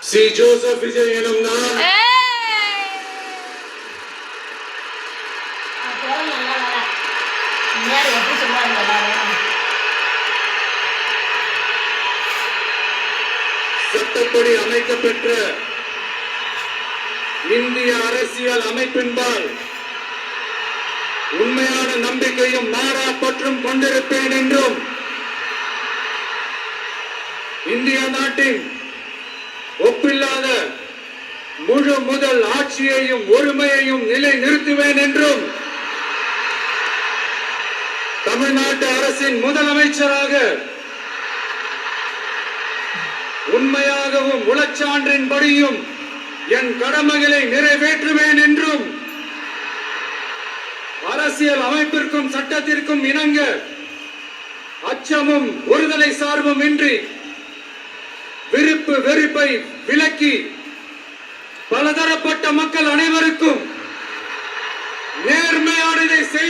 C Joseph Vijay எனும் நான் சட்டப்படி அமைக்கப்பெற்ற இந்திய அரசியல் அமைப்பின்பால் உண்மையான நம்பிக்கையும் மாறா பற்றும் கொண்டிருப்பேன் என்றும் இந்திய நாட்டின் ஒப்பில்லாத முழு முதல் ஆட்சியையும் ஒருமையையும் நிலை நிறுத்துவேன் என்றும் தமிழ்நாட்டு அரசின் முதலமைச்சராக உண்மையாகவும் உளச்சான்றின்படியும் என் கடமைகளை நிறைவேற்றுவேன் என்றும் அரசியல் அமைப்பிற்கும் சட்டத்திற்கும் இணங்க அச்சமும் ஒருதலை சார்பும் இன்றி விருப்பு வெறுப்பை விலக்கி பலதரப்பட்ட மக்கள் அனைவருக்கும் நேர்மையானதை செய்ய